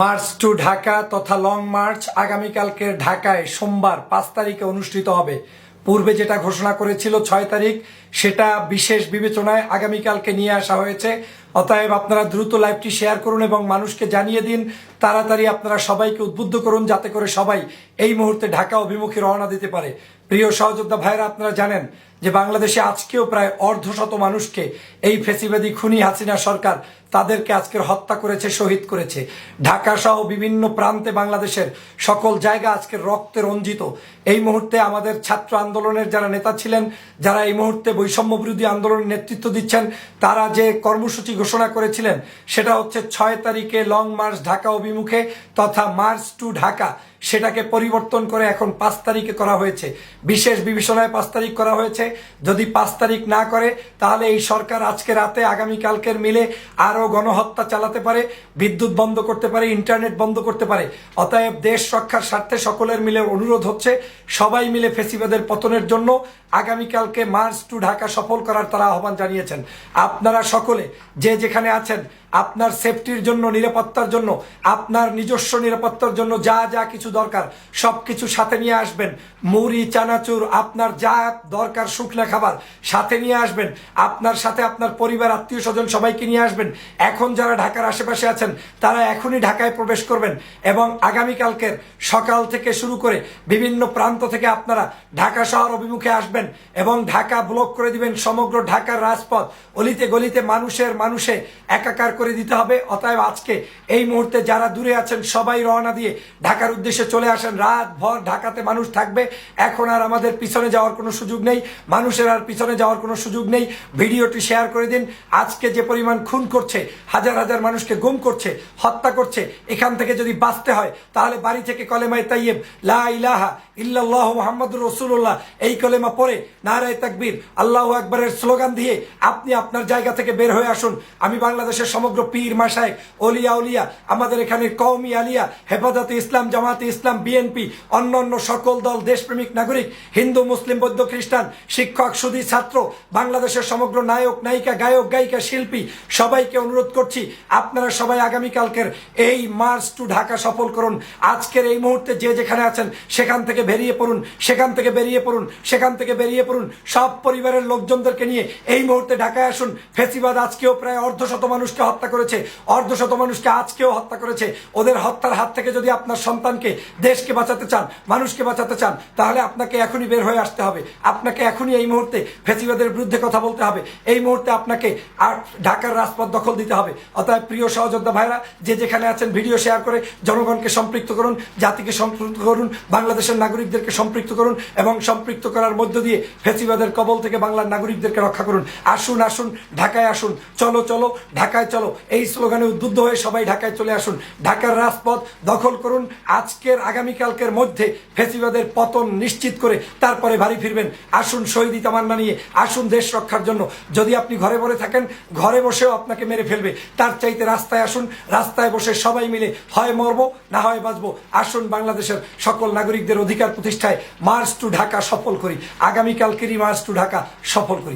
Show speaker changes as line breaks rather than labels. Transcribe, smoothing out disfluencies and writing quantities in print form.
March two Dhaka তথা long March আগামীকালকে ঢাকায় সোমবার 5 তারিখে অনুষ্ঠিত হবে। পূর্বে যেটা ঘোষণা করেছিল 6 তারিখ, সেটা বিশেষ বিবেচনায় আগামীকালকে নিয়ে আসা হয়েছে। অতএব আপনারা দ্রুত লাইভটি শেয়ার করুন এবং মানুষকে জানিয়ে দিন, তাড়াতাড়ি আপনারা সবাইকে উদ্বুদ্ধ করুন যাতে করে সবাই এই মুহূর্তে ঢাকা অভিমুখে রওনা দিতে পারে। প্রিয় সহযোদ্ধা ভাইরা, আপনারা জানেন যে বাংলাদেশে আজকেও প্রায় অর্ধশত মানুষকে এই ফ্যাসিবাদী খুনি হাসিনা সরকার তাদেরকে আজকের হত্যা করেছে, শহীদ করেছে। ঢাকা সহ বিভিন্ন প্রান্তে বাংলাদেশের সকল জায়গা আজকের রক্তে রঞ্জিত। এই মুহূর্তে আমাদের ছাত্র আন্দোলনের যারা নেতা ছিলেন, যারা এই মুহূর্তে বৈষম্য বিরোধী আন্দোলনের নেতৃত্ব দিচ্ছেন, তারা যে কর্মসূচি ঘোষণা করেছিলেন সেটা হচ্ছে 6 তারিখে লং মার্চ ঢাকা অভিমুখে তথা মার্চ টু ঢাকা, সেটাকে পরিবর্তন করে এখন 5 তারিখে করা হয়েছে। বিশেষ বিবেচনায় 5 তারিখ করা হয়েছে। যদি 5 তারিখ না করে তাহলে এই সরকার আজকে রাতে আগামীকালকের মিলে আরো গণহত্যা চালাতে পারে, বিদ্যুৎ বন্ধ করতে পারে, ইন্টারনেট বন্ধ করতে পারে। অতএব দেশ রক্ষার স্বার্থে সকলের মিলে অনুরোধ হচ্ছে, সবাই মিলে ফ্যাসিবাদের পতনের জন্য আগামীকালকে মার্চ টু ঢাকা সফল করার তারা আহ্বান জানিয়েছেন। আপনারা সকলে যে যেখানে আছেন, আপনার সেফটির জন্য, নিরাপত্তার জন্য, আপনার নিজস্ব নিরাপত্তার জন্য যা যা কিছু দরকার সবকিছু সাথে নিয়ে আসবেন। মুড়ি, চানাচুর, আপনার যা দরকার শুকনা খাবার সাথে নিয়ে আসবেন। আপনার সাথে আপনার পরিবার, আত্মীয় স্বজন সবাইকে নিয়ে আসবেন। এখন যারা ঢাকার আশেপাশে আছেন তারা এখনই ঢাকায় প্রবেশ করবেন এবং আগামীকালকের সকাল থেকে শুরু করে বিভিন্ন প্রান্ত থেকে আপনারা ঢাকা শহর অভিমুখে আসবেন এবং ঢাকা ব্লক করে দিবেন। সমগ্র ঢাকার রাজপথ অলিতে গলিতে মানুষে একাকার করে দিতে হবে। অতএব আজকে এই মুহূর্তে যারা দূরে আছেন সবাই রওনা দিয়ে ঢাকার উদ্দেশ্যে চলে আসেন। রাত ভর ঢাকাতে মানুষ থাকবে। এখন আর আমাদের পিছনে যাওয়ার কোনো সুযোগ নেই, মানুষের আর পিছনে যাওয়ার কোনো সুযোগ নেই। ভিডিওটি শেয়ার করে দিন। আজকে যে পরিমাণ খুন করছে, হাজার হাজার মানুষকে গুম করছে, হত্যা করছে, এখান থেকে যদি বাঁচতে হয় তাহলে বাড়ি থেকে কলেমায়ে তাইয়্যিব লা ইলাহা ইল্লাল্লাহু মুহাম্মাদুর রাসূলুল্লাহ এই কলেমা পড়ে নারায়ে তাকবীর আল্লাহু আকবারের স্লোগান দিয়ে আপনি আপনার জায়গা থেকে বের হয়ে আসুন। আমি বাংলাদেশের সমগ্র পীর, মাশায়েখ, ওলিয়া উলিয়া, আমাদের এখানে কওমি আলিয়া, হেফাজতে ইসলাম, জামাতে ইসলাম, বিএনপি, অন্যান্য সকল দল, দেশপ্রেমিক নাগরিক, হিন্দু, মুসলিম, বৌদ্ধ, খ্রিস্টান, শিক্ষক, সুধী, ছাত্র, বাংলাদেশের সমগ্র নায়ক, নায়িকা, গায়ক, গায়িকা, শিল্পী সবাইকে অনুরোধ করছি, আপনারা সবাই আগামীকালকের এই মার্চ টু ঢাকা সফল করুন। আজকের এই মুহূর্তে যে যেখানে আছেন সেখান থেকে বেরিয়ে পড়ুন, সেখান থেকে বেরিয়ে পড়ুন, সেখান থেকে বেরিয়ে পড়ুন। সব পরিবারের লোকজনদেরকে নিয়ে এই মুহূর্তে ঢাকায় আসুন। ফ্যাসিবাদ আজকেও প্রায় অর্ধশত মানুষকে হত্যা করেছে, অর্ধশত মানুষকে আজকেও হত্যা করেছে। ওদের হত্যার হাত থেকে যদি আপনার সন্তানকে, দেশকে বাঁচাতে চান, মানুষকে বাঁচাতে চান, তাহলে আপনাকে এখনই বের হয়ে আসতে হবে। আপনাকে এখনই এই মুহূর্তে ফ্যাসিবাদের বিরুদ্ধে কথা বলতে হবে। এই মুহূর্তে আপনাকে আর ঢাকার রাজপথ দখল দিতে হবে। অতএব প্রিয় সহযোদ্ধা ভাইরা, যে যেখানে আছেন ভিডিও শেয়ার করে জনগণকে সম্পৃক্ত করুন, জাতিকে সম্পৃক্ত করুন, বাংলাদেশের নাগরিকদেরকে সম্পৃক্ত করুন এবং সম্পৃক্ত করার মধ্য দিয়ে ফ্যাসিবাদের কবল থেকে বাংলার নাগরিকদেরকে রক্ষা করুন। আসুন আসুন, ঢাকায় আসুন, চলো চলো ঢাকায় চলো, এই স্লোগানে উদ্বুদ্ধ হয়ে সবাই ঢাকায় চলে আসুন। ঢাকার রাজপথ দখল করুন। আজকের আগামীকালকের মধ্যে ফ্যাসিবাদের পতন নিশ্চিত করে তারপরে বাড়ি ফিরবেন। আসুন শহীদি তামান্না নিয়ে, আসুন দেশ রক্ষার জন্য। যদি আপনি ঘরে বসে থাকেন, ঘরে বসেও আপনাকে মেরে ফেলবে। তার চাইতে রাস্তায় আসুন, রাস্তায় বসে সবাই মিলে হয় মরবো না হয় বাঁচবো। আসুন বাংলাদেশের সকল নাগরিকদের অধিকার প্রতিষ্ঠায় মার্চ টু ঢাকা সফল করি। আগামীকালকেরই মার্চ টু ঢাকা সফল করি।